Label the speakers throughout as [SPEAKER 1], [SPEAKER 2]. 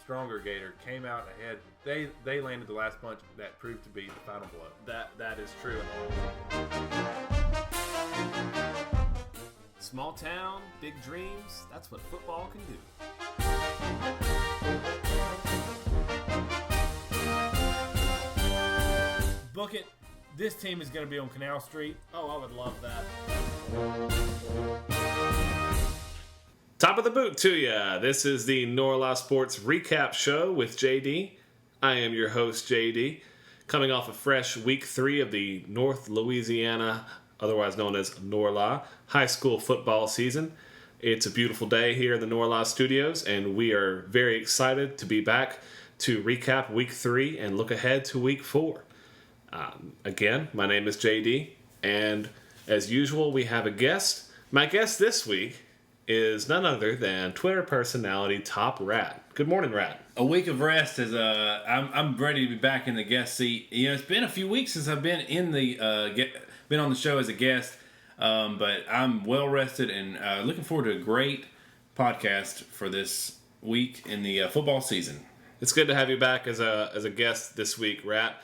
[SPEAKER 1] stronger Gator came out ahead. They landed the last punch that proved to be the final blow.
[SPEAKER 2] That is true. Small town, big dreams. That's what football can do.
[SPEAKER 3] Book it. This team is going to be on Canal Street.
[SPEAKER 2] Oh, I would love that.
[SPEAKER 4] Top of the boot to ya. This is the Norla Sports Recap Show with JD. I am your host, JD, coming off a fresh week 3 of the North Louisiana, otherwise known as Norla, high school football season. It's a beautiful day here in the Norla studios, and we are very excited to be back to recap week 3 and look ahead to week 4. Again, my name is JD, and as usual, we have a guest. My guest this week is none other than Twitter personality Top Rat. Good morning, Rat.
[SPEAKER 3] A week of rest is I'm ready to be back in the guest seat. You know, it's been a few weeks since I've been in the been on the show as a guest, but I'm well rested and looking forward to a great podcast for this week in the football season.
[SPEAKER 4] It's good to have you back as a guest this week, Rat.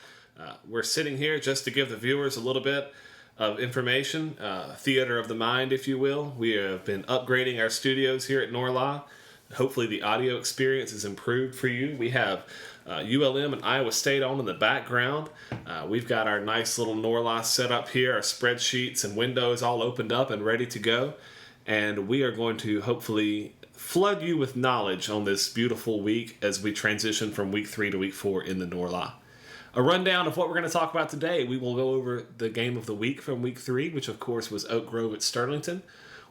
[SPEAKER 4] We're sitting here just to give the viewers a little bit of information, theater of the mind, if you will. We have been upgrading our studios here at Norla. Hopefully the audio experience is improved for you. We have ULM and Iowa State on in the background. We've got our nice little Norla set up here, our spreadsheets and windows all opened up and ready to go. And we are going to hopefully flood you with knowledge on this beautiful week as we transition from week 3 to week 4 in the Norla. A rundown of what we're going to talk about today. We will go over the game of the week from week 3, which of course was Oak Grove at Sterlington.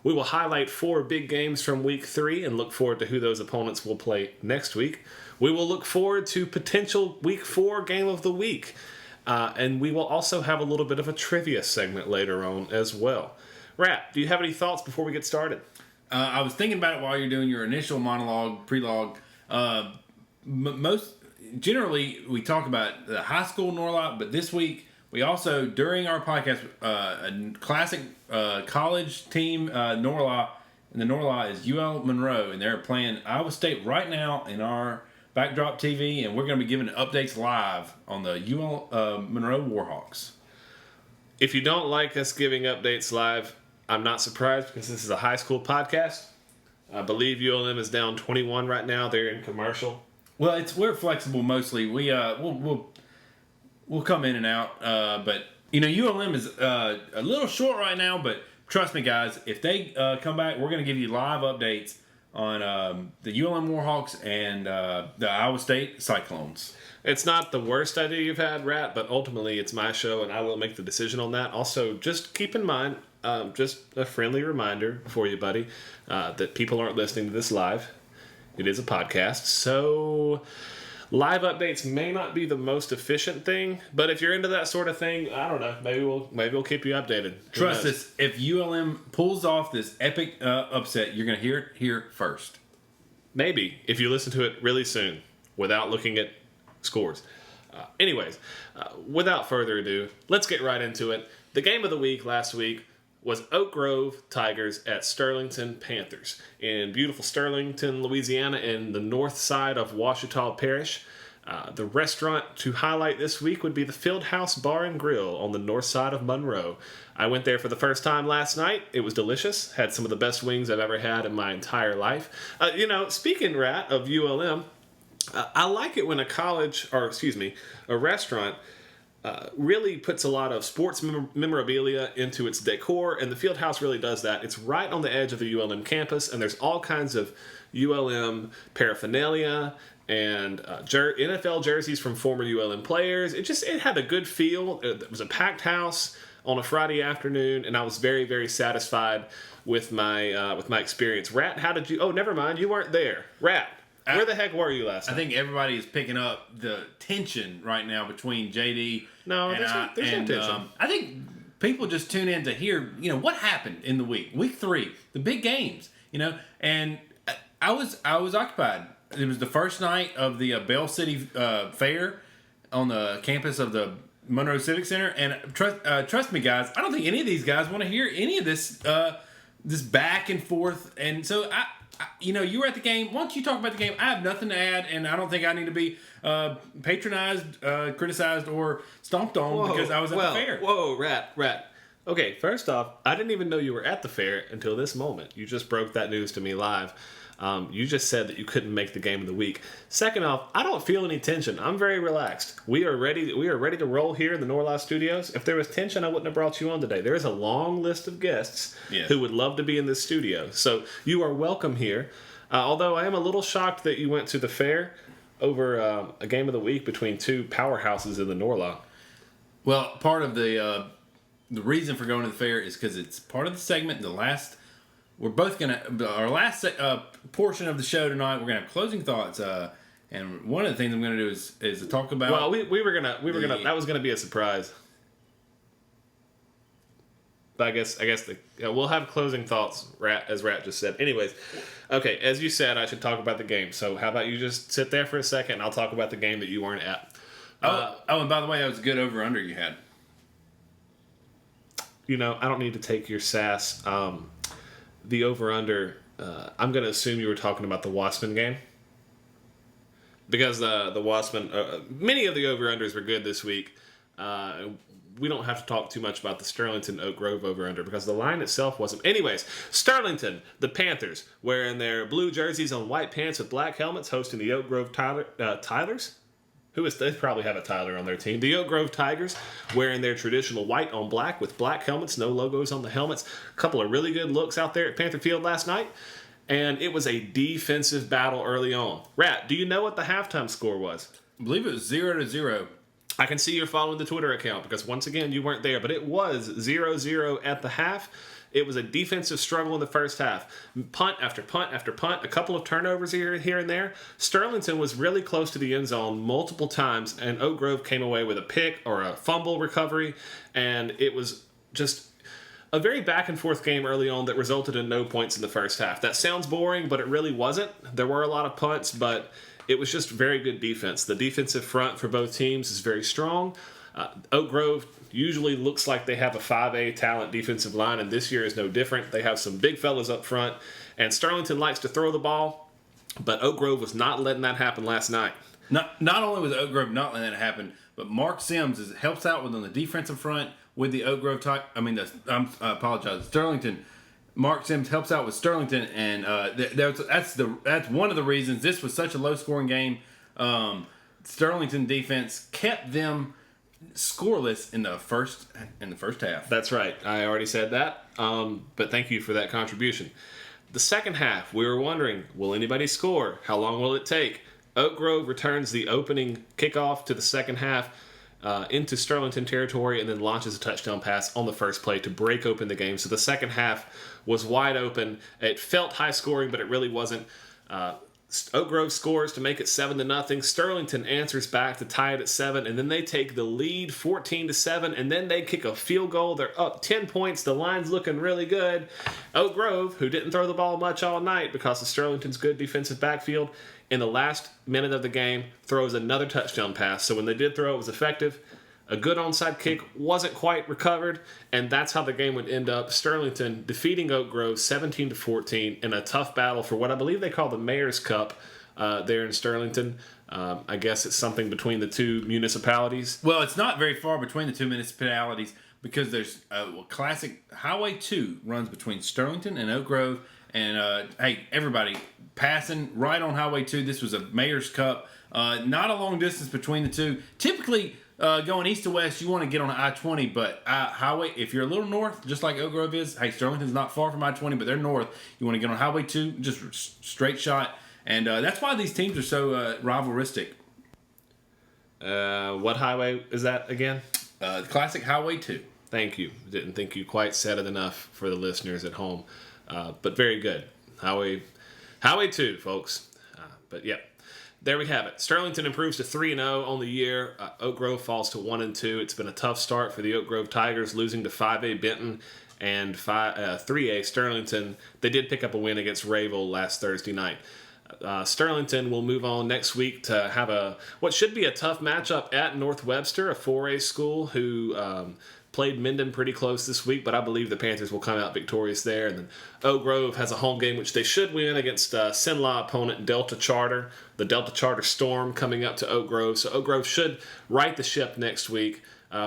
[SPEAKER 4] We will highlight 4 big games from week 3 and look forward to who those opponents will play next week. We will look forward to potential week 4 game of the week. And we will also have a little bit of a trivia segment later on as well. Rat, do you have any thoughts before we get started?
[SPEAKER 3] I was thinking about it while you're doing your initial monologue, prelogue. Generally, we talk about the high school Norla, but this week we also, during our podcast, a classic college team Norla, and the Norla is UL Monroe, and they're playing Iowa State right now in our backdrop TV, and we're going to be giving updates live on the UL Monroe Warhawks.
[SPEAKER 4] If you don't like us giving updates live, I'm not surprised because this is a high school podcast. I believe ULM is down 21 right now. They're in commercial.
[SPEAKER 3] Well, we're flexible mostly. We'll come in and out, but you know ULM is a little short right now. But trust me, guys, if they come back, we're going to give you live updates on the ULM Warhawks and the Iowa State Cyclones.
[SPEAKER 4] It's not the worst idea you've had, Rat, but ultimately it's my show, and I will make the decision on that. Also, just keep in mind, just a friendly reminder for you, buddy, that people aren't listening to this live. It is a podcast, so live updates may not be the most efficient thing, but if you're into that sort of thing, I don't know, maybe we'll keep you updated.
[SPEAKER 3] Trust us, if ULM pulls off this epic upset, you're going to hear it here first.
[SPEAKER 4] Maybe, if you listen to it really soon, without looking at scores. Anyways, without further ado, let's get right into it. The game of the week last week was Oak Grove Tigers at Sterlington Panthers in beautiful Sterlington, Louisiana, in the north side of Ouachita Parish. The restaurant to highlight this week would be the Fieldhouse Bar and Grill on the north side of Monroe. I went there for the first time last night. It was delicious. Had some of the best wings I've ever had in my entire life. Speaking, Rat, of ULM, I like it when a restaurant really puts a lot of sports memorabilia into its decor, and the Fieldhouse really does that. It's right on the edge of the ULM campus, and there's all kinds of ULM paraphernalia and NFL jerseys from former ULM players. It had a good feel. It was a packed house on a Friday afternoon, and I was very, very satisfied with my experience. Rat, how did you? Oh, never mind, you weren't there. Rat, where the heck were you last night?
[SPEAKER 3] I think everybody is picking up the tension right now between JD.
[SPEAKER 4] No, there's no tension.
[SPEAKER 3] I think people just tune in to hear, what happened in the week 3, the big games, and I was occupied. It was the first night of the Bell City Fair on the campus of the Monroe Civic Center, and trust me, guys, I don't think any of these guys want to hear any of this this back and forth, and so you were at the game. Why don't you talk about the game? I have nothing to add, and I don't think I need to be patronized, criticized, or stomped on because I was at the fair.
[SPEAKER 4] Whoa, rat. Okay, first off, I didn't even know you were at the fair until this moment. You just broke that news to me live. You just said that you couldn't make the game of the week. Second off, I don't feel any tension. I'm very relaxed. We are ready to roll here in the Norla Studios. If there was tension, I wouldn't have brought you on today. There is a long list of guests who would love to be in this studio. So you are welcome here. Although I am a little shocked that you went to the fair over a game of the week between two powerhouses in the Norla.
[SPEAKER 3] Well, part of the reason for going to the fair is because it's part of the segment. We're both our last portion of the show tonight. We're gonna have closing thoughts. And one of the things I'm gonna do is to talk about.
[SPEAKER 4] Well, we were gonna that was gonna be a surprise. But I guess we'll have closing thoughts, as Rat just said. Anyways, okay, as you said, I should talk about the game. So how about you just sit there for a second, and I'll talk about the game that you weren't at.
[SPEAKER 3] And by the way, that was a good over-under you had.
[SPEAKER 4] I don't need to take your sass. The over-under, I'm going to assume you were talking about the Wasserman game. Because the Wasserman, many of the over-unders were good this week. We don't have to talk too much about the Sterlington Oak Grove over-under because the line itself wasn't. Anyways, Sterlington, the Panthers, wearing their blue jerseys on white pants with black helmets, hosting the Oak Grove Tylers. They probably have a Tyler on their team. The Oak Grove Tigers wearing their traditional white on black with black helmets, no logos on the helmets. A couple of really good looks out there at Panther Field last night. And it was a defensive battle early on. Rat, do you know what the halftime score was?
[SPEAKER 3] I believe it was 0-0.
[SPEAKER 4] I can see you're following the Twitter account because once again, you weren't there. But it was 0-0 at the half. It was a defensive struggle in the first half. Punt after punt after punt, a couple of turnovers here and there. Sterlington was really close to the end zone multiple times, and Oak Grove came away with a pick or a fumble recovery, and it was just a very back-and-forth game early on that resulted in no points in the first half. That sounds boring, but it really wasn't. There were a lot of punts, but it was just very good defense. The defensive front for both teams is very strong. Oak Grove usually looks like they have a 5A talent defensive line, and this year is no different. They have some big fellas up front, and Sterlington likes to throw the ball, but Oak Grove was not letting that happen last night.
[SPEAKER 3] Not only was Oak Grove not letting that happen, but Mark Sims helps out on the defensive front with the Oak Grove I apologize, Sterlington. Mark Sims helps out with Sterlington, and that's one of the reasons this was such a low-scoring game. Sterlington defense kept them scoreless in the first half.
[SPEAKER 4] That's right. I already said that. But thank you for that contribution. The second half, we were wondering, will anybody score? How long will it take? Oak Grove returns the opening kickoff to the second half into Sterlington territory and then launches a touchdown pass on the first play to break open the game. So the second half was wide open. It felt high scoring, but it really wasn't. Oak Grove scores to make it 7-0. Sterlington answers back to tie it at 7, and then they take the lead 14-7, and then they kick a field goal. They're up 10 points. The line's looking really good. Oak Grove, who didn't throw the ball much all night because of Sterlington's good defensive backfield, in the last minute of the game, throws another touchdown pass. So when they did throw, it was effective. A good onside kick wasn't quite recovered, and that's how the game would end up. Sterlington defeating Oak Grove 17-14 in a tough battle for what I believe they call the Mayor's Cup there in Sterlington. I guess it's something between the two municipalities.
[SPEAKER 3] Well, it's not very far between the two municipalities because there's classic Highway 2 runs between Sterlington and Oak Grove. And, hey, everybody, passing right on Highway 2. This was a Mayor's Cup. Not a long distance between the two. Typically, going east to west, you want to get on I-20, but highway, if you're a little north, just like Oak Grove is, hey, Sterlington's not far from I-20, but they're north. You want to get on Highway 2, just straight shot. And that's why these teams are so rivalristic.
[SPEAKER 4] What highway is that again?
[SPEAKER 3] The classic Highway 2.
[SPEAKER 4] Thank you. Didn't think you quite said it enough for the listeners at home. But very good. Highway 2, folks. But yeah. There we have it. Sterlington improves to 3-0 on the year. Oak Grove falls to 1-2. It's been a tough start for the Oak Grove Tigers, losing to 5A Benton and 3A Sterlington. They did pick up a win against Rayville last Thursday night. Sterlington will move on next week to have what should be a tough matchup at North Webster, a 4A school who played Minden pretty close this week, but I believe the Panthers will come out victorious there. And then Oak Grove has a home game, which they should win against Sinlaw opponent Delta Charter. The Delta Charter Storm coming up to Oak Grove. So Oak Grove should right the ship next week.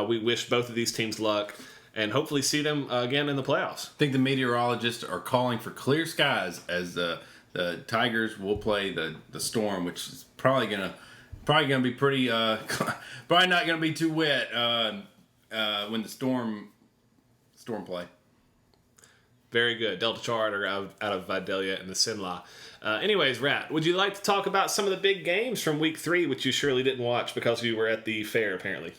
[SPEAKER 4] We wish both of these teams luck and hopefully see them again in the playoffs.
[SPEAKER 3] I think the meteorologists are calling for clear skies as the Tigers will play the Storm, which is probably gonna be pretty probably not gonna be too wet when the Storm play.
[SPEAKER 4] Very good. Delta Charter out of Vidalia and the Sinlaw. Anyways, Rat, would you like to talk about some of the big games from Week 3, which you surely didn't watch because you were at the fair, apparently?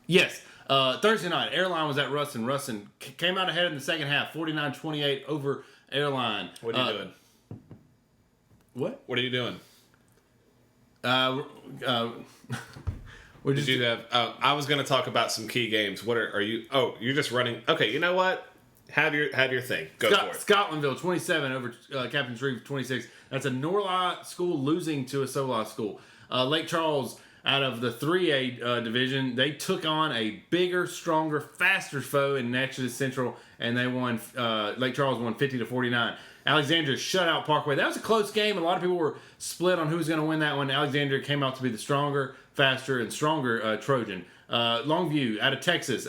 [SPEAKER 3] Yes. Thursday night, Airline was at Ruston. Ruston came out ahead in the second half, 49-28 over Airline.
[SPEAKER 4] What are you doing?
[SPEAKER 3] What?
[SPEAKER 4] What are you doing?
[SPEAKER 3] Did
[SPEAKER 4] you have? I was going to talk about some key games. What are you? Oh, you're just running. Okay, you know what? Have your thing. Go for it.
[SPEAKER 3] Scotlandville 27 over Captain Shreve 26. That's a Norla school losing to a Sola school. Lake Charles, out of the 3A division, they took on a bigger, stronger, faster foe in Natchez Central, and they won. Lake Charles won 50-49. Alexandria shut out Parkway. That was a close game. A lot of people were split on who was going to win that one. Alexandria came out to be the stronger, faster, and stronger Trojan. Longview out of Texas,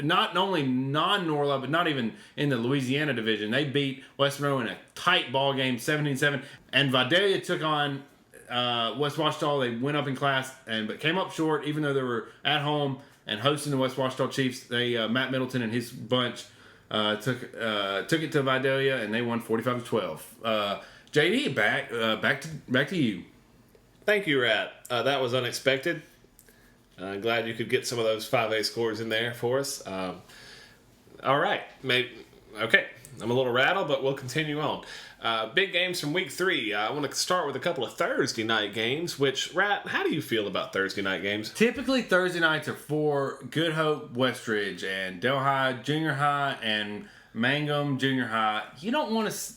[SPEAKER 3] not only non-Norla, but not even in the Louisiana division. They beat West Monroe in a tight ball game, 17-7. And Vidalia took on West Washita. They went up in class but came up short, even though they were at home and hosting the West Washita Chiefs. Matt Middleton and his bunch took it to Vidalia, and they won 45-12. JD, back to you.
[SPEAKER 4] Thank you, Rat. That was unexpected. Glad you could get some of those 5A scores in there for us. All right. Okay. I'm a little rattled, but we'll continue on. Big games from Week 3. I want to start with a couple of Thursday night games, which, Rat, how do you feel about Thursday night games?
[SPEAKER 3] Typically, Thursday nights are for Good Hope, Westridge, and Delhi Junior High, and Mangum Junior High. You don't want to...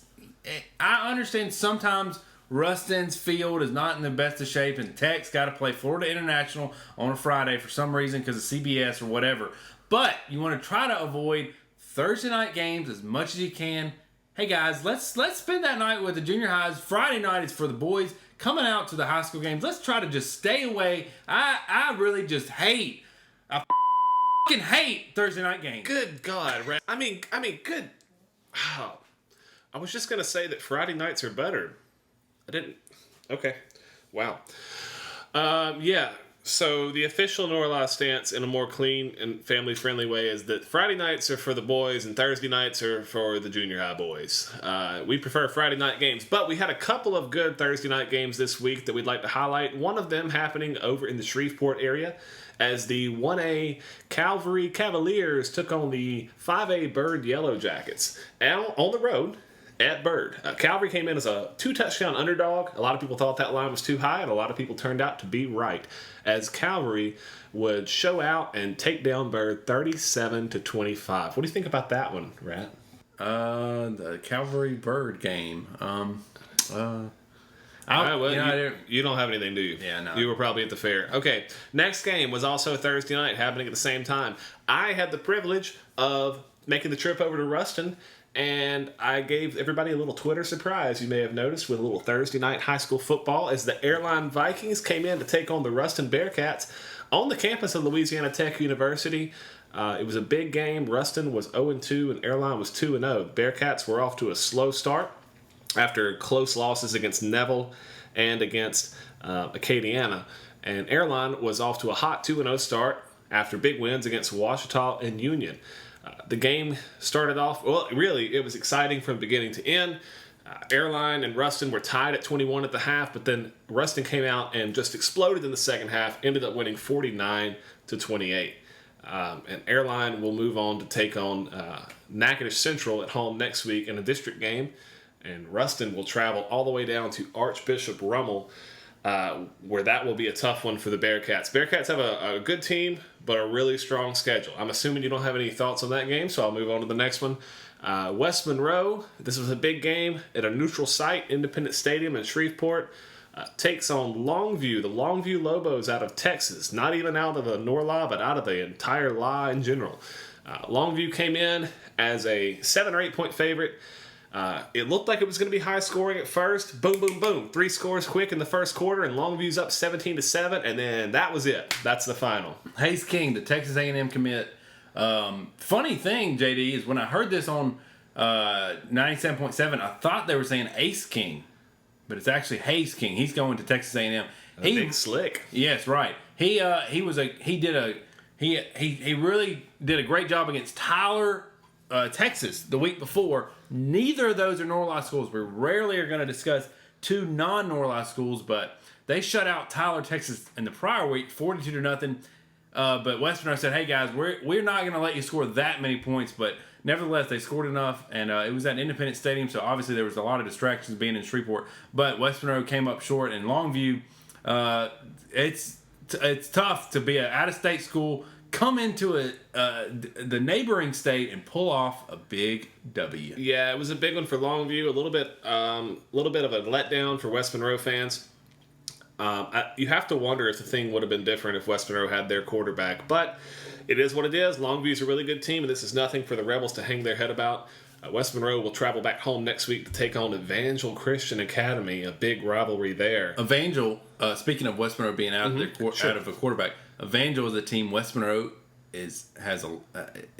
[SPEAKER 3] I understand sometimes Ruston's field is not in the best of shape, and Tech's got to play Florida International on a Friday for some reason because of CBS or whatever. But you want to try to avoid Thursday night games as much as you can. Hey guys, let's spend that night with the junior highs. Friday night is for the boys coming out to the high school games. Let's try to just stay away. I really just hate. I fucking hate Thursday night games.
[SPEAKER 4] Good God, Rat. I mean, good. Oh, I was just gonna say that Friday nights are better. I didn't. Okay. Wow. Yeah. So the official Norla stance in a more clean and family-friendly way is that Friday nights are for the boys and Thursday nights are for the junior high boys. We prefer Friday night games, but we had a couple of good Thursday night games this week that we'd like to highlight. One of them happening over in the Shreveport area as the 1A Calvary Cavaliers took on the 5A Bird Yellow Jackets out on the road at Bird. Calvary came in as a 2-touchdown underdog. A lot of people thought that line was too high, and a lot of people turned out to be right, as Calvary would show out and take down Bird 37-25. What do you think about that one, Rat?
[SPEAKER 3] The Calvary Bird game.
[SPEAKER 4] You don't have anything, do you?
[SPEAKER 3] Yeah, no.
[SPEAKER 4] You were probably at the fair. Okay, next game was also Thursday night, happening at the same time. I had the privilege of making the trip over to Ruston, and I gave everybody a little Twitter surprise, you may have noticed, with a little Thursday night high school football as the Airline Vikings came in to take on the Ruston Bearcats on the campus of Louisiana Tech University. It was a big game. Ruston was 0-2 and Airline was 2-0. Bearcats were off to a slow start after close losses against Neville and against Acadiana. And Airline was off to a hot 2-0 start after big wins against Washita and Union. The game started off, well, really, it was exciting from beginning to end. Airline and Ruston were tied at 21 at the half, but then Ruston came out and just exploded in the second half, ended up winning 49-28. And Airline will move on to take on Natchez Central at home next week in a district game, and Ruston will travel all the way down to Archbishop Rummel, where that will be a tough one for the Bearcats. Bearcats have a good team, but a really strong schedule. I'm assuming you don't have any thoughts on that game, so I'll move on to the next one. West Monroe, this was a big game at a neutral site, Independent Stadium in Shreveport. takes on Longview, the Longview Lobos out of Texas. Not even out of the Norla, but out of the entire La in general. Longview came in as a 7 or 8 point favorite. It looked like it was going to be high scoring at first. Boom, boom, boom. 3 scores quick in the first quarter, and Longview's up 17-7, and then that was it. That's the final.
[SPEAKER 3] Hayes King, the Texas A&M commit. Funny thing, JD, is when I heard this on 97.7, I thought they were saying Ace King, but it's actually Hayes King. He's going to Texas A&M.
[SPEAKER 4] Big slick.
[SPEAKER 3] Yes, right. He really did a great job against Tyler, Texas, the week before. Neither of those are Norla schools. We rarely are going to discuss 2 non-Norla schools, but they shut out Tyler, Texas in the prior week, 42-0. But West Monroe said, "Hey guys, we're not going to let you score that many points," but nevertheless, they scored enough, and it was at Independence Stadium, so obviously there was a lot of distractions being in Shreveport. But West Monroe came up short, and Longview, it's tough to be an out-of-state school, come into the neighboring state, and pull off a big W.
[SPEAKER 4] Yeah, it was a big one for Longview. A little bit of a letdown for West Monroe fans. You have to wonder if the thing would have been different if West Monroe had their quarterback. But it is what it is. Longview's a really good team, and this is nothing for the Rebels to hang their head about. West Monroe will travel back home next week to take on Evangel Christian Academy, a big rivalry there.
[SPEAKER 3] Evangel, speaking of West Monroe being out of a quarterback, Evangel is a team West Monroe is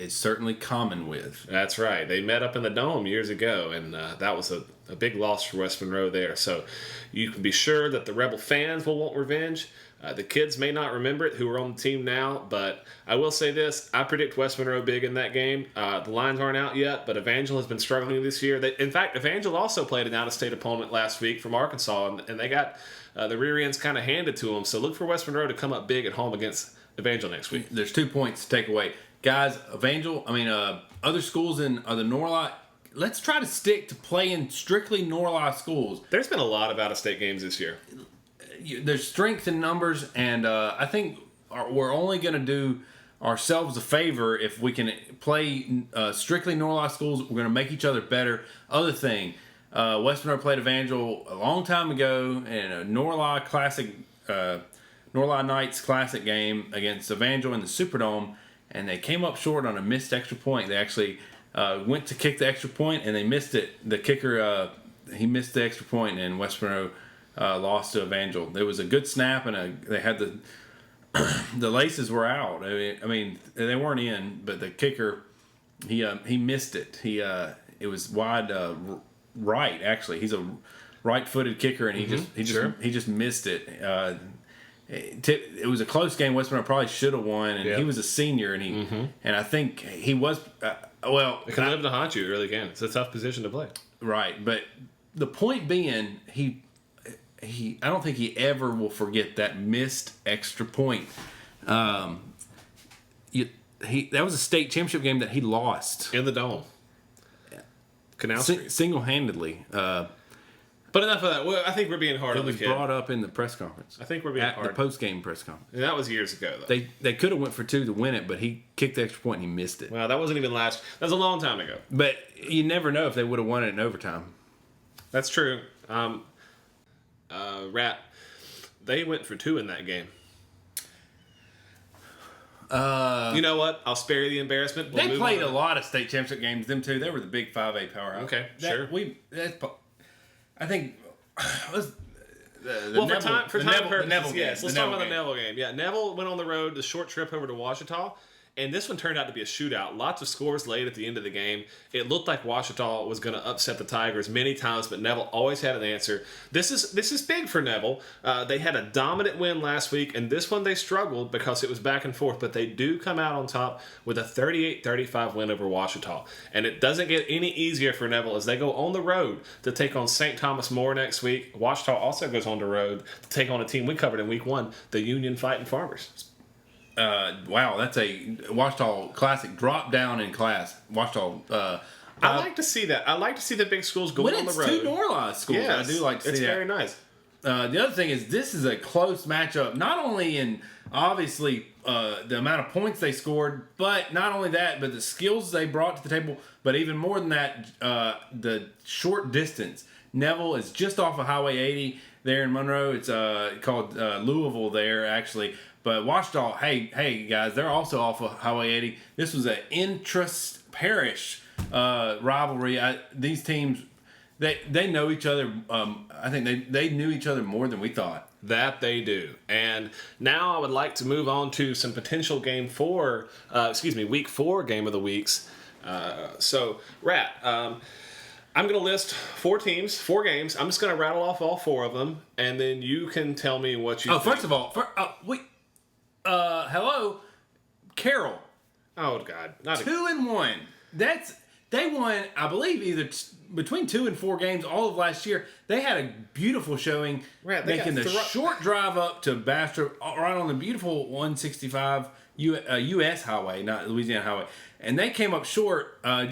[SPEAKER 3] certainly common with.
[SPEAKER 4] That's right. They met up in the Dome years ago, and that was a big loss for West Monroe there. So you can be sure that the Rebel fans will want revenge. The kids may not remember it who are on the team now, but I will say this. I predict West Monroe big in that game. The lines aren't out yet, but Evangel has been struggling this year. In fact, Evangel also played an out-of-state opponent last week from Arkansas, and they got the rear ends kind of handed to them. So look for West Monroe to come up big at home against Evangel next week.
[SPEAKER 3] There's 2 points to take away. Guys, other schools in the Norla, let's try to stick to playing strictly Norla schools.
[SPEAKER 4] There's been a lot of out-of-state games this year.
[SPEAKER 3] There's strength in numbers, and I think we're only going to do ourselves a favor if we can play strictly Norla schools. We're going to make each other better. Other thing, West Monroe played Evangel a long time ago in a Norla Knights Classic game against Evangel in the Superdome, and they came up short on a missed extra point. They actually went to kick the extra point, and they missed it. The kicker, he missed the extra point, and West Monroe lost to Evangel. There was a good snap, and they had the laces were out. I mean, they weren't in, but the kicker, he missed it. It was wide right. Actually, he's a right-footed kicker, and he just missed it. It was a close game. West Monroe probably should have won, and he was a senior, and and I think he was.
[SPEAKER 4] It can live to haunt you. It really can. It's a tough position to play.
[SPEAKER 3] Right, but the point being, I don't think he ever will forget that missed extra point. That was a state championship game that he lost
[SPEAKER 4] In the Dome. Canal Street.
[SPEAKER 3] Single-handedly.
[SPEAKER 4] But enough of that. Well, I think we're being hard on the
[SPEAKER 3] It was
[SPEAKER 4] kid.
[SPEAKER 3] brought up in the press conference.
[SPEAKER 4] I think we're being
[SPEAKER 3] at
[SPEAKER 4] hard.
[SPEAKER 3] the post-game press conference.
[SPEAKER 4] And that was years ago, though.
[SPEAKER 3] They could have went for 2 to win it, but he kicked the extra point and he missed it.
[SPEAKER 4] Well, that wasn't even last. That was a long time ago.
[SPEAKER 3] But you never know if they would have won it in overtime.
[SPEAKER 4] That's true. Rat. They went for 2 in that game. You know what? I'll spare you the embarrassment. We'll
[SPEAKER 3] They played a lot of state championship games. Them two, they were the big 5A powerhouse.
[SPEAKER 4] Okay, sure.
[SPEAKER 3] I think.
[SPEAKER 4] For time purposes, yes. Let's talk about the
[SPEAKER 3] game.
[SPEAKER 4] Neville game. Yeah, Neville went on the road, the short trip over to Ouachita, and this one turned out to be a shootout. Lots of scores late at the end of the game. It looked like Ouachita was going to upset the Tigers many times, but Neville always had an answer. This is big for Neville. They had a dominant win last week, and this one they struggled because it was back and forth, but they do come out on top with a 38-35 win over Ouachita. And it doesn't get any easier for Neville as they go on the road to take on St. Thomas More next week. Ouachita also goes on the road to take on a team we covered in week 1, the Union Fighting Farmers.
[SPEAKER 3] Wow, that's a Ouachita Classic drop down in class. Ouachita.
[SPEAKER 4] I like to see that. I like to see the big schools going on the road.
[SPEAKER 3] When it's 2 Norla schools,
[SPEAKER 4] Yes,
[SPEAKER 3] I do like to see that.
[SPEAKER 4] It's very nice.
[SPEAKER 3] The other thing is this is a close matchup, not only in obviously the amount of points they scored, but not only that, but the skills they brought to the table, but even more than that, the short distance. Neville is just off of Highway 80 there in Monroe. It's called Louisville there, actually. But Washita, hey guys, they're also off of Highway 80. This was an intra-parish rivalry. These teams, they know each other. I think they knew each other more than we thought.
[SPEAKER 4] That they do. And now I would like to move on to some potential week 4 game of the weeks. So, Rat, I'm going to list 4 teams, 4 games. I'm just going to rattle off all 4 of them, and then you can tell me what you think.
[SPEAKER 3] First of all, hello, Carroll.
[SPEAKER 4] Oh, God.
[SPEAKER 3] 2-1. They won, I believe, either between 2 and 4 games all of last year. They had a beautiful showing, making the short drive up to Bastrop, right on the beautiful 165 U.S. highway, not Louisiana highway. And they came up short, they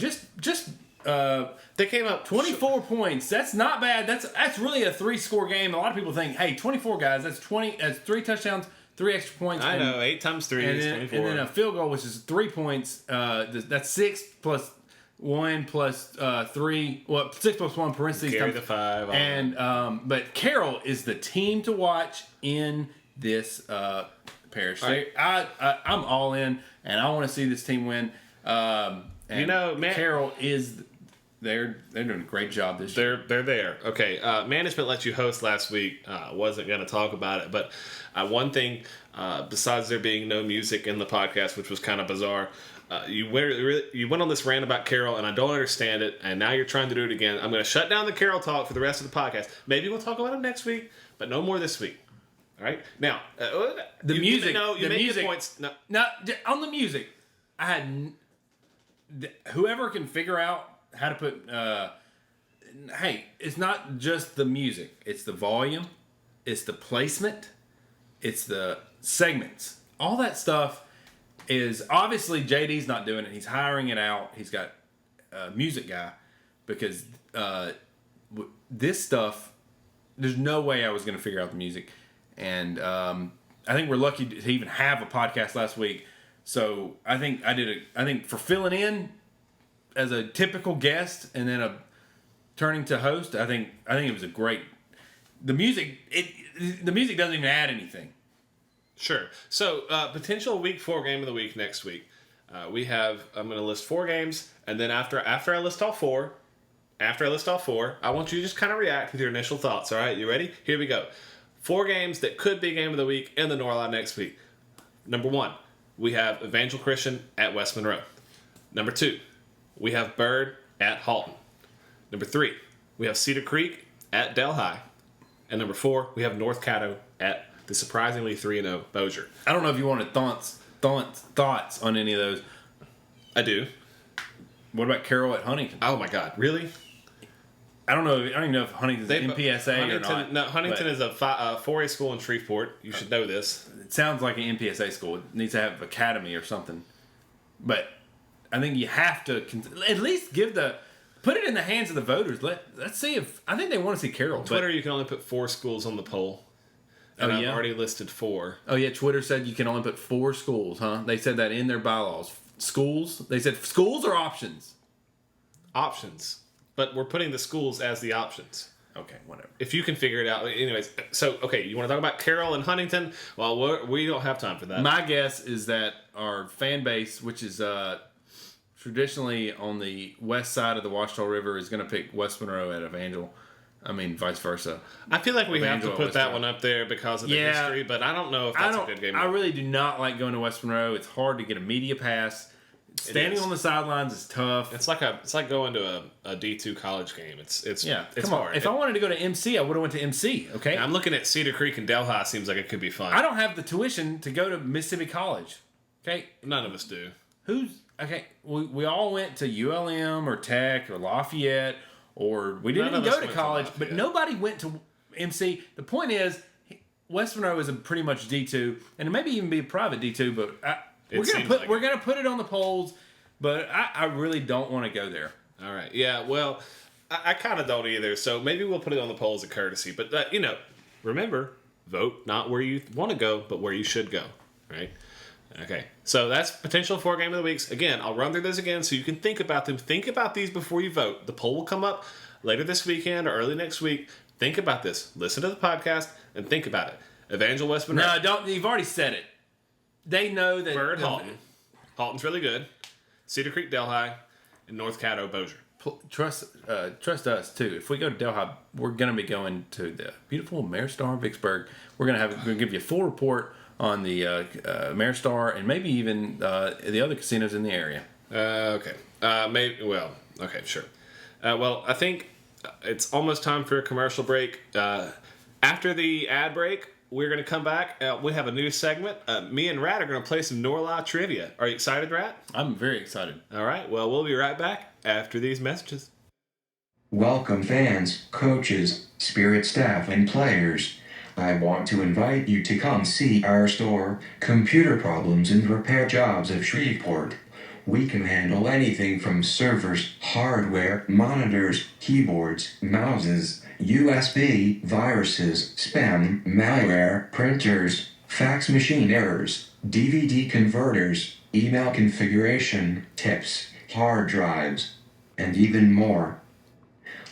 [SPEAKER 3] came up 24 points. That's not bad. That's really a 3-score game. A lot of people think, hey, 24 guys, that's 3 touchdowns, 3 extra points.
[SPEAKER 4] I know, 8 times 3 is 24.
[SPEAKER 3] And then a field goal, which is 3 points. That's 6 plus 1 plus 3. Well, 6 plus 1 parentheses.
[SPEAKER 4] Carry the 5.
[SPEAKER 3] And but Carroll is the team to watch in this parish.
[SPEAKER 4] Right.
[SPEAKER 3] I'm all in, and I want to see this team win. Carroll is. They're doing a great job this year.
[SPEAKER 4] They're there. Okay. Management let you host last week. Wasn't going to talk about it, but one thing, besides there being no music in the podcast, which was kind of bizarre, you went on this rant about Carroll, and I don't understand it. And now you're trying to do it again. I'm going to shut down the Carroll talk for the rest of the podcast. Maybe we'll talk about it next week, but no more this week. All right. Now,
[SPEAKER 3] the music.
[SPEAKER 4] You make your points.
[SPEAKER 3] No, on the music, I had whoever can figure out how to put hey, it's not just the music, it's the volume, it's the placement, it's the segments, all that stuff is obviously JD's not doing it. He's hiring it out. He's got a music guy, because this stuff, there's no way I was going to figure out the music. And I think we're lucky to even have a podcast last week. So I think for filling in as a typical guest and then turning to host, I think it was a great. The music doesn't even add anything.
[SPEAKER 4] Sure. So potential week 4 game of the week next week. I'm going to list 4 games, and then after I list all 4, I want you to just kind of react with your initial thoughts. All right, you ready? Here we go. 4 games that could be game of the week in the Norla next week. Number 1, we have Evangel Christian at West Monroe. Number 2, we have Byrd at Halton. Number 3, we have Cedar Creek at Delhi. And number 4, we have North Caddo at the surprisingly 3-0 Bossier.
[SPEAKER 3] I don't know if you wanted thoughts on any of those.
[SPEAKER 4] I do.
[SPEAKER 3] What about Carroll at Huntington?
[SPEAKER 4] Oh my God, really?
[SPEAKER 3] I don't even know if Huntington's MPSA or not.
[SPEAKER 4] No, Huntington is a 4A school in Shreveport. You should know this.
[SPEAKER 3] It sounds like an MPSA school. It needs to have academy or something. But I think you have to at least put it in the hands of the voters. Let's see if I think they want to see Carroll.
[SPEAKER 4] On Twitter, you can only put 4 schools on the poll. And I've already listed 4.
[SPEAKER 3] Oh yeah, Twitter said you can only put 4 schools, huh? They said that in their bylaws. Schools? They said schools or options?
[SPEAKER 4] Options. But we're putting the schools as the options.
[SPEAKER 3] Okay, whatever.
[SPEAKER 4] If you can figure it out. Anyways, so, okay, you want to talk about Carroll and Huntington? Well, we don't have time for that.
[SPEAKER 3] My guess is that our fan base, which is traditionally on the west side of the Washita River, is going to pick West Monroe at Evangel. I mean, vice versa.
[SPEAKER 4] I feel like we have to put that one up there because of the history, but I don't know if that's a good game.
[SPEAKER 3] I really do not like going to West Monroe. It's hard to get a media pass. Standing on the sidelines is tough.
[SPEAKER 4] It's like going to a D2 college game. It's hard.
[SPEAKER 3] If I wanted to go to MC, I would have went to MC. Okay.
[SPEAKER 4] I'm looking at Cedar Creek and Delhi. Seems like it could be fun.
[SPEAKER 3] I don't have the tuition to go to Mississippi College. Okay.
[SPEAKER 4] None of us do.
[SPEAKER 3] We all went to ULM or Tech or Lafayette, or we didn't even go to college, but nobody went to MC. The point is, West Monroe is a pretty much D2, and it maybe even be a private D2, but we're gonna put it on the polls. But I really don't want to go there.
[SPEAKER 4] All right. Yeah. Well, I kind of don't either. So maybe we'll put it on the polls as a courtesy. But remember, vote not where you want to go, but where you should go. Right. Okay, so that's potential 4 game of the weeks. Again, I'll run through those again so you can think about them. Think about these before you vote. The poll will come up later this weekend or early next week. Think about this. Listen to the podcast and think about it. Evangel West Monroe.
[SPEAKER 3] No, don't. You've already said it. They know that.
[SPEAKER 4] Bird Halton. Halton's really good. Cedar Creek Delhi and North Caddo Bossier.
[SPEAKER 3] Trust us too. If we go to Delhi, we're going to be going to the beautiful Mare Star Vicksburg. We're going to give you a full report on the Mare Star and maybe even the other casinos in the area.
[SPEAKER 4] Okay. Maybe. Well. Okay. Sure. Well, I think it's almost time for a commercial break. After the ad break, we're going to come back. We have a new segment. Me and Rat are going to play some Norla trivia. Are you excited, Rat?
[SPEAKER 3] I'm very excited.
[SPEAKER 4] All right. Well, we'll be right back after these messages.
[SPEAKER 5] Welcome fans, coaches, Spirit staff, and players. I want to invite you to come see our store, Computer Problems and Repair Jobs of Shreveport. We can handle anything from servers, hardware, monitors, keyboards, mouses, USB, viruses, spam, malware, printers, fax machine errors, DVD converters, email configuration, tips, hard drives, and even more.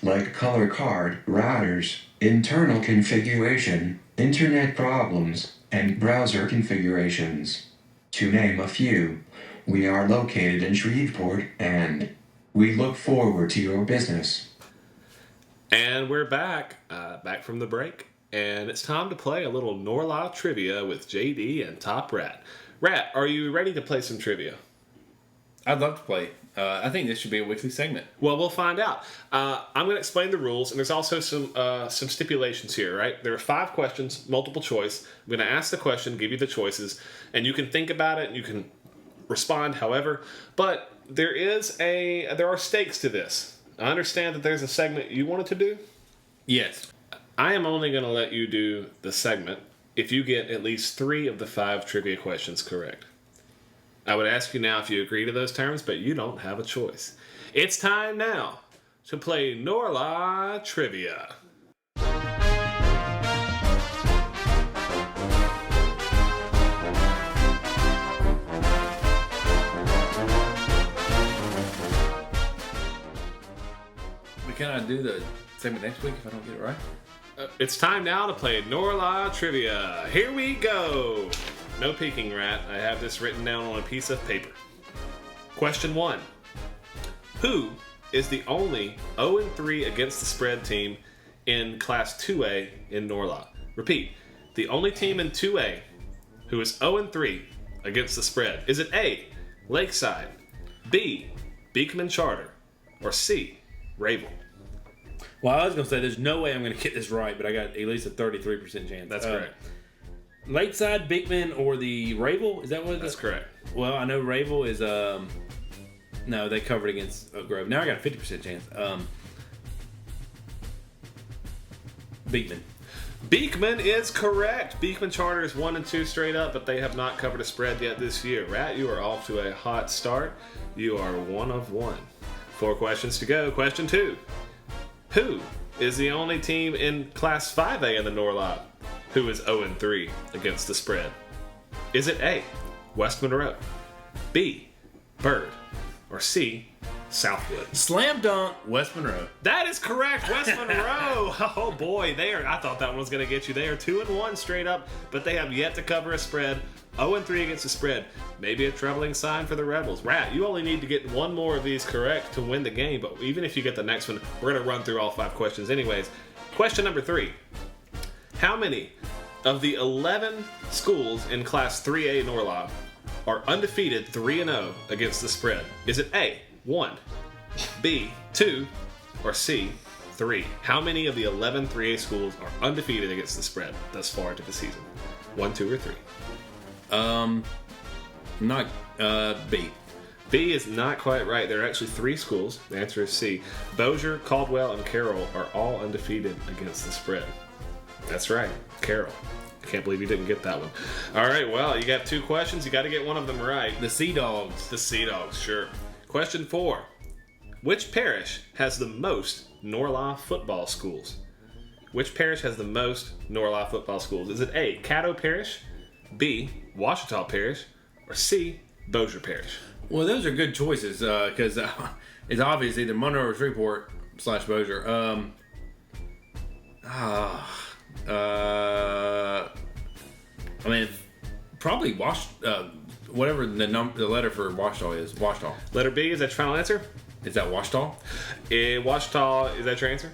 [SPEAKER 5] Like color card, routers, internal configuration, internet problems, and browser configurations. To name a few, we are located in Shreveport, and we look forward to your business.
[SPEAKER 4] And we're back from the break, and it's time to play a little Norla trivia with JD and Top Rat. Rat, are you ready to play some trivia?
[SPEAKER 3] I'd love to play. I think this should be a weekly segment.
[SPEAKER 4] Well, we'll find out. I'm going to explain the rules, and there's also some stipulations here, right? There are 5 questions, multiple choice. I'm going to ask the question, give you the choices, and you can think about it, and you can respond however. But there are stakes to this. I understand that there's a segment you wanted to do.
[SPEAKER 3] Yes.
[SPEAKER 4] I am only going to let you do the segment if you get at least 3 of the 5 trivia questions correct. I would ask you now if you agree to those terms, but you don't have a choice. It's time now to play Norla Trivia.
[SPEAKER 3] Can I do the segment next week if I don't get it right?
[SPEAKER 4] It's time now to play Norla Trivia. Here we go. No peeking, Rat. I have this written down on a piece of paper. Question 1. Who is the only 0-3 against the spread team in Class 2A in Norla? Repeat. The only team in 2A who is 0-3 against the spread. Is it A, Lakeside, B, Beekman Charter, or C, Ravel?
[SPEAKER 3] Well, I was going to say there's no way I'm going to get this right, but I got at least a 33% chance.
[SPEAKER 4] That's correct.
[SPEAKER 3] Lakeside, Beekman, or the Ravel? Is that what it is?
[SPEAKER 4] That's correct.
[SPEAKER 3] Well, I know Ravel is, no, they covered against Oak Grove. Now I got a 50% chance. Beekman.
[SPEAKER 4] Beekman is correct. Beekman Charter is 1-2 straight up, but they have not covered a spread yet this year. Rat, you are off to a hot start. You are 1 of 1. 4 questions to go. Question 2. Who is the only team in Class 5A in the Norla who is 0-3 against the spread? Is it A, West Monroe, B, Bird, or C, Southwood?
[SPEAKER 3] Slam dunk, West Monroe.
[SPEAKER 4] That is correct, West Monroe. Oh boy, I thought that one was going to get you. They are 2-1 straight up, but they have yet to cover a spread. 0-3 against the spread. Maybe a troubling sign for the Rebels. Rat, you only need to get 1 more of these correct to win the game, but even if you get the next one, we're going to run through all 5 questions anyways. Question number 3. How many of the 11 schools in Class 3A Norla are undefeated 3-0 against the spread? Is it A, 1, B, 2, or C, 3? How many of the 11 3A schools are undefeated against the spread thus far into the season? 1, 2, or 3?
[SPEAKER 3] Not B.
[SPEAKER 4] B is not quite right. There are actually 3 schools. The answer is C. Bossier, Caldwell, and Carroll are all undefeated against the spread. That's right, Carroll. I can't believe you didn't get that one. All right, well, you got 2 questions. You got to get one of them right.
[SPEAKER 3] The Sea Dogs.
[SPEAKER 4] The Sea Dogs, sure. Question 4. Which parish has the most Norla football schools? Which parish has the most Norla football schools? Is it A, Caddo Parish, B, Washita Parish, or C, Bossier Parish?
[SPEAKER 3] Well, those are good choices because it's obvious either Monroe or Shreveport. Bossier. I mean, probably whatever the letter for Washita is. Washita.
[SPEAKER 4] Letter B, is that your final answer?
[SPEAKER 3] Is that Washita?
[SPEAKER 4] Washita, is that your answer?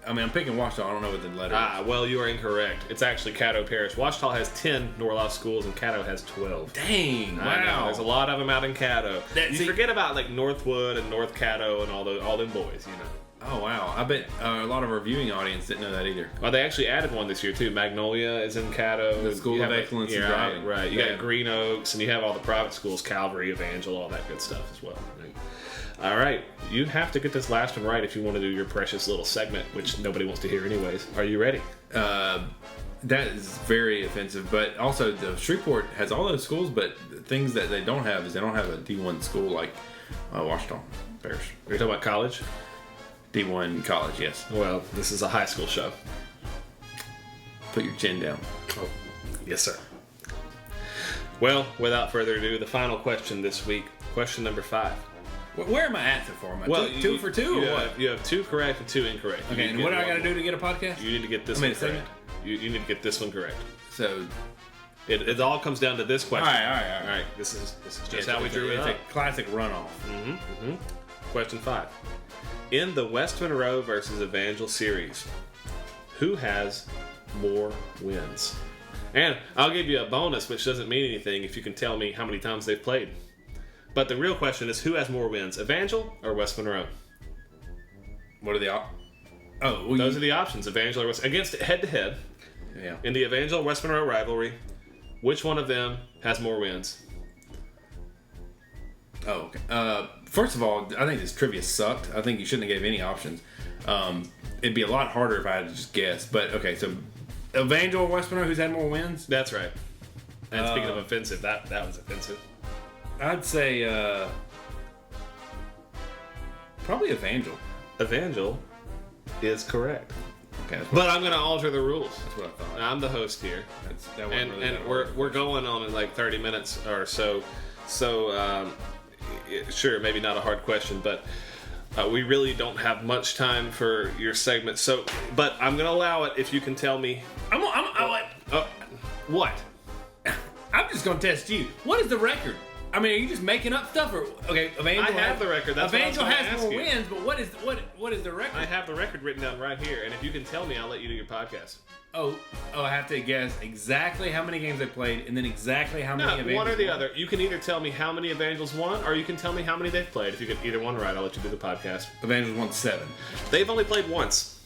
[SPEAKER 3] I mean, I'm picking Washita. I don't know what the letter is.
[SPEAKER 4] Well, you are incorrect. It's actually Caddo Parish. Washita has 10 Norla schools, and Caddo has 12.
[SPEAKER 3] Dang!
[SPEAKER 4] I know,
[SPEAKER 3] Wow.
[SPEAKER 4] there's a lot of them out in Caddo. You forget about like Northwood and North Caddo and all them boys, you know.
[SPEAKER 3] Oh wow! I bet a lot of our viewing audience didn't know that either.
[SPEAKER 4] Well, they actually added one this year too. Magnolia is in Caddo.
[SPEAKER 3] The School of Excellence in Driving.
[SPEAKER 4] Right. You got Green Oaks, and you have all the private schools, Calvary, Evangel, all that good stuff as well. Right? All right, you have to get this last one right if you want to do your precious little segment, which nobody wants to hear anyways. Are you ready?
[SPEAKER 3] That is very offensive, but also the Shreveport has all those schools, but the things that they don't have is they don't have a D1 school like Washita Parish.
[SPEAKER 4] Are you talking about college?
[SPEAKER 3] D1 college, yes.
[SPEAKER 4] Well, this is a high school show.
[SPEAKER 3] Put your chin down.
[SPEAKER 4] Oh, yes, sir. Well, without further ado, the final question this week. Question number 5.
[SPEAKER 3] Where am I at so far? Am I
[SPEAKER 4] Well,
[SPEAKER 3] two for two or what?
[SPEAKER 4] You have 2 correct and 2 incorrect. You
[SPEAKER 3] Okay,
[SPEAKER 4] need
[SPEAKER 3] and
[SPEAKER 4] to
[SPEAKER 3] what do
[SPEAKER 4] get
[SPEAKER 3] I got to
[SPEAKER 4] one
[SPEAKER 3] do
[SPEAKER 4] more.
[SPEAKER 3] to get a podcast?
[SPEAKER 4] You need to get this
[SPEAKER 3] I mean,
[SPEAKER 4] one correct. You need to get this one correct.
[SPEAKER 3] So,
[SPEAKER 4] It all comes down to this question.
[SPEAKER 3] all right.
[SPEAKER 4] This is just
[SPEAKER 3] It's
[SPEAKER 4] how we drew it
[SPEAKER 3] It's
[SPEAKER 4] up.
[SPEAKER 3] a classic runoff.
[SPEAKER 4] Question 5. In the West Monroe versus Evangel series, who has more wins? And I'll give you a bonus, which doesn't mean anything if you can tell me how many times they've played. But the real question is, who has more wins, Evangel or West Monroe?
[SPEAKER 3] What are the
[SPEAKER 4] Those are the options, Evangel or West. Against head-to-head,
[SPEAKER 3] Yeah.
[SPEAKER 4] in the Evangel-West Monroe rivalry, which one of them has more wins?
[SPEAKER 3] Oh, okay. First of all, I think this trivia sucked. I think you shouldn't have gave any options. It'd be a lot harder if I had to just guess. But okay, so Evangel or West Monroe, who's had more wins?
[SPEAKER 4] That's right. And speaking of offensive, that was offensive.
[SPEAKER 3] I'd say probably Evangel.
[SPEAKER 4] Evangel is correct.
[SPEAKER 3] Okay, that's
[SPEAKER 4] But I'm going to alter the rules.
[SPEAKER 3] what I thought.
[SPEAKER 4] I'm the host here.
[SPEAKER 3] That wasn't really that hard.
[SPEAKER 4] We're going on in like 30 minutes or so. So, sure, maybe not a hard question, but we really don't have much time for your segment. So, but I'm going to allow it if you can tell me. What?
[SPEAKER 3] I'm just gonna test you. What is the record? I mean, are you just making up stuff, or okay? Evangel
[SPEAKER 4] I have the record. That's what I was
[SPEAKER 3] Evangel
[SPEAKER 4] gonna
[SPEAKER 3] has
[SPEAKER 4] ask
[SPEAKER 3] more
[SPEAKER 4] you.
[SPEAKER 3] wins, but what is the record?
[SPEAKER 4] I have the record written down right here, and if you can tell me, I'll let you do your podcast.
[SPEAKER 3] Oh, I have to guess exactly how many games they played, and then exactly how many.
[SPEAKER 4] No,
[SPEAKER 3] Evangels
[SPEAKER 4] one or the
[SPEAKER 3] won.
[SPEAKER 4] other. You can either tell me how many Evangels won, or you can tell me how many they've played. If you get either one right, I'll let you do the podcast.
[SPEAKER 3] Evangels won 7.
[SPEAKER 4] They've only played once.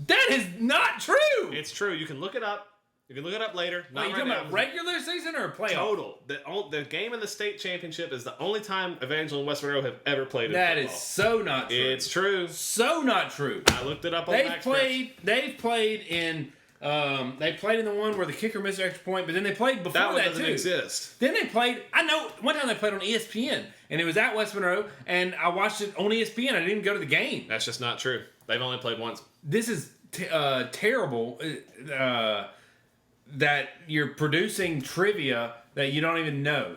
[SPEAKER 3] That is not true.
[SPEAKER 4] It's true. You can look it up. You can look it up later.
[SPEAKER 3] Are you talking about regular season or playoff?
[SPEAKER 4] Total. The game in the state championship is the only time Evangel and West Monroe have ever played in
[SPEAKER 3] That
[SPEAKER 4] football.
[SPEAKER 3] is so not true.
[SPEAKER 4] It's true.
[SPEAKER 3] So not true.
[SPEAKER 4] I looked it up on
[SPEAKER 3] They've played in the one where the kicker missed an extra point, but then they played before
[SPEAKER 4] That one
[SPEAKER 3] that
[SPEAKER 4] doesn't
[SPEAKER 3] too.
[SPEAKER 4] exist.
[SPEAKER 3] Then they played. I know one time they played on ESPN, and it was at West Monroe, and I watched it on ESPN. I didn't even go to the game.
[SPEAKER 4] That's just not true. They've only played once.
[SPEAKER 3] This is terrible. That you're producing trivia that you don't even know.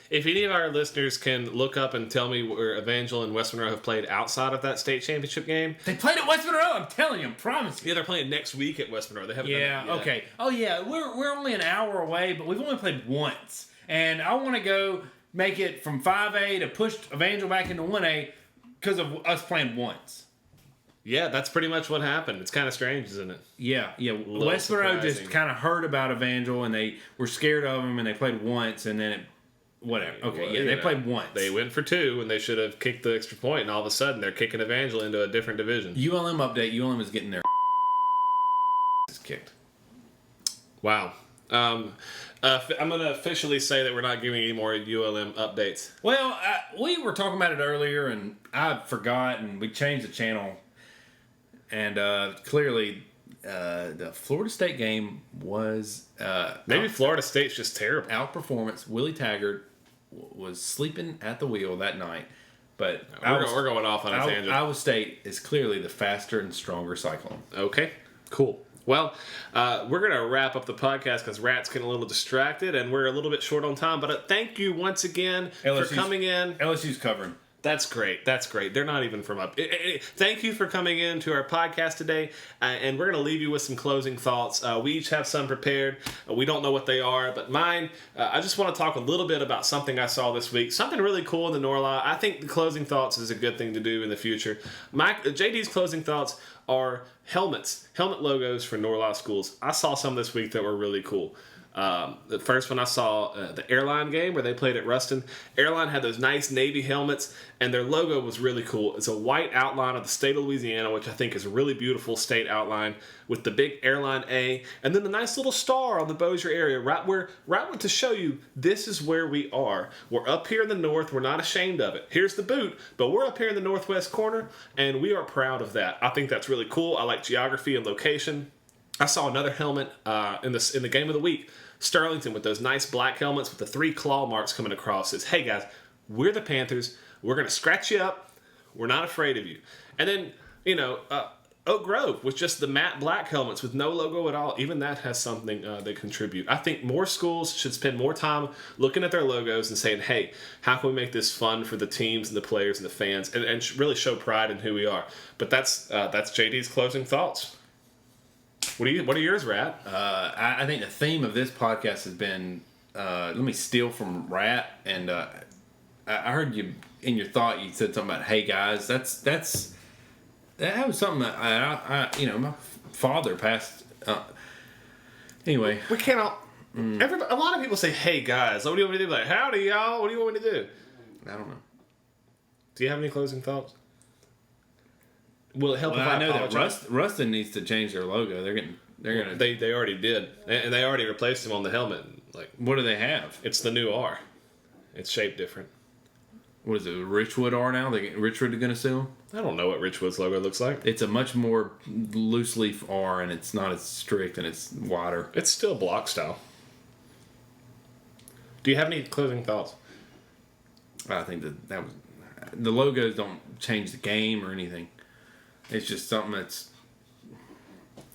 [SPEAKER 4] If any of our listeners can look up and tell me where Evangel and West Monroe have played outside of that state championship game.
[SPEAKER 3] They played at West Monroe. I'm telling you. I promise you.
[SPEAKER 4] Yeah, they're playing next week at West Monroe. They haven't
[SPEAKER 3] Yeah.
[SPEAKER 4] done it yet.
[SPEAKER 3] Okay. Oh yeah. We're only an hour away, but we've only played once, and I want to go make it from 5A to push Evangel back into 1A because of us playing once.
[SPEAKER 4] Yeah, that's pretty much what happened. It's kind of strange, isn't it?
[SPEAKER 3] Yeah.
[SPEAKER 4] little
[SPEAKER 3] West Monroe
[SPEAKER 4] surprising.
[SPEAKER 3] just kind of heard about Evangel, and they were scared of him, and they played once, and then it. Whatever. Okay,
[SPEAKER 4] Well,
[SPEAKER 3] yeah,
[SPEAKER 4] you
[SPEAKER 3] they
[SPEAKER 4] know,
[SPEAKER 3] played once.
[SPEAKER 4] They went for 2, and they should have kicked the extra point, and all of a sudden they're kicking Evangel into a different division.
[SPEAKER 3] ULM update. ULM is getting their kicked.
[SPEAKER 4] Wow. I'm going to officially say that we're not giving any more ULM updates.
[SPEAKER 3] Well, we were talking about it earlier, and I forgot, and we changed the channel. And clearly, the Florida State game was
[SPEAKER 4] Maybe Florida State's just terrible.
[SPEAKER 3] outperformance. Willie Taggart was sleeping at the wheel that night, but
[SPEAKER 4] We're going off on a tangent.
[SPEAKER 3] Iowa State is clearly the faster and stronger Cyclone.
[SPEAKER 4] Okay, cool. Well, we're going to wrap up the podcast because Rat's getting a little distracted, and we're a little bit short on time. But thank you once again for coming in.
[SPEAKER 3] LSU's covering.
[SPEAKER 4] That's great. That's great. They're not even from up. Thank you for coming in to our podcast today, and we're going to leave you with some closing thoughts. We each have some prepared. We don't know what they are, but mine, I just want to talk a little bit about something I saw this week. Something really cool in the Norla. I think the closing thoughts is a good thing to do in the future. JD's closing thoughts are helmet logos for Norla schools. I saw some this week that were really cool. The first one I saw, the Airline game where they played at Ruston. Airline had those nice Navy helmets, and their logo was really cool. It's a white outline of the state of Louisiana, which I think is a really beautiful state outline, with the big Airline A, and then the nice little star on the Bossier area, right to show you this is where we are. We're up here in the north. We're not ashamed of it. Here's the boot, but we're up here in the northwest corner, and we are proud of that. I think that's really cool. I like geography and location. I saw another helmet in the game of the week. Sterlington with those nice black helmets with the 3 claw marks coming across says, hey guys, we're the Panthers. We're going to scratch you up. We're not afraid of you. And then, Oak Grove with just the matte black helmets with no logo at all. Even that has something they contribute. I think more schools should spend more time looking at their logos and saying, hey, how can we make this fun for the teams and the players and the fans and really show pride in who we are. But that's JD's closing thoughts. What are yours, Rat?
[SPEAKER 3] I think the theme of this podcast has been, let me steal from Rat, and I heard you in your thought. You said something about, "Hey guys," that was something that my father passed. Anyway,
[SPEAKER 4] we cannot. A lot of people say, "Hey guys," what do you want me to do? Like, howdy y'all. What do you want me to do?
[SPEAKER 3] I don't know.
[SPEAKER 4] Do you have any closing thoughts? Will it help if
[SPEAKER 3] I know
[SPEAKER 4] apologize?
[SPEAKER 3] that Ruston needs to change their logo. They're gonna.
[SPEAKER 4] They already did, and they already replaced him on the helmet. Like,
[SPEAKER 3] what do they have?
[SPEAKER 4] It's the new R. It's shaped different.
[SPEAKER 3] What is it? Richwood R now? Richwood are gonna sue them?
[SPEAKER 4] I don't know what Richwood's logo looks like.
[SPEAKER 3] It's a much more loose leaf R, and it's not as strict, and it's wider.
[SPEAKER 4] It's still block style. Do you have any closing thoughts?
[SPEAKER 3] I think that was the logos don't change the game or anything. It's just something that's.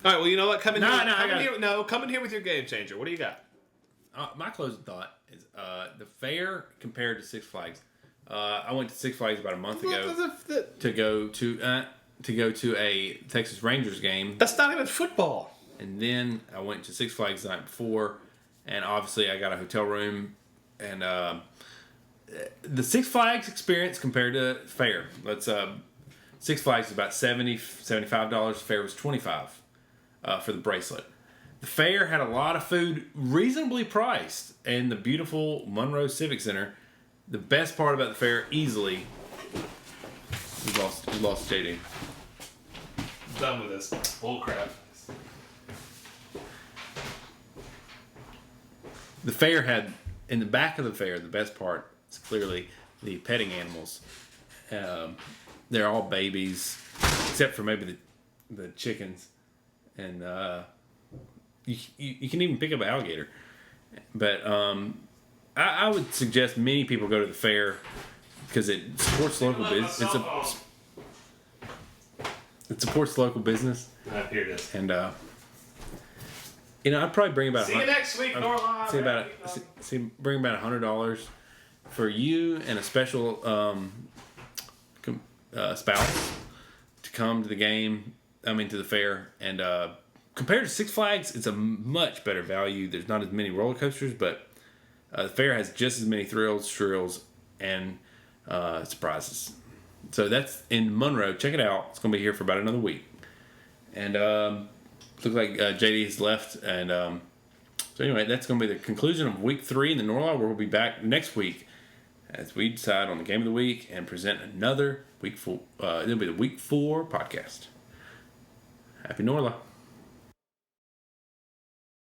[SPEAKER 4] All right. Well, you know what? Come in here with your game changer. What do you got?
[SPEAKER 3] My closing thought is the fair compared to Six Flags. I went to Six Flags about a month ago to go to a Texas Rangers game.
[SPEAKER 4] That's not even football.
[SPEAKER 3] And then I went to Six Flags the night before, and obviously I got a hotel room. And the Six Flags experience compared to fair. Six Flags is about $70, $75. Fair was $25 for the bracelet. The fair had a lot of food, reasonably priced, in the beautiful Monroe Civic Center. The best part about the fair, easily, we lost JD.
[SPEAKER 4] Done with this. Bull crap.
[SPEAKER 3] The fair had, in the back of the fair, the best part is clearly the petting animals. They're all babies, except for maybe the chickens, and you can even pick up an alligator. But I would suggest many people go to the fair because it supports local business. It supports local business.
[SPEAKER 4] Here it is.
[SPEAKER 3] And I'd probably bring about.
[SPEAKER 4] See you next week, Norla.
[SPEAKER 3] Bring about $100 for you and a special spouse to come to the game. To the fair. And compared to Six Flags, it's a much better value. There's not as many roller coasters, but the fair has just as many thrills, shrills, and surprises. So that's in Monroe. Check it out. It's going to be here for about another week. And looks like JD has left. And so anyway, that's going to be the conclusion of week 3 in the Norlaw, where we'll be back next week as we decide on the game of the week and present another week 4. It'll be the week 4 podcast. Happy Norlaw.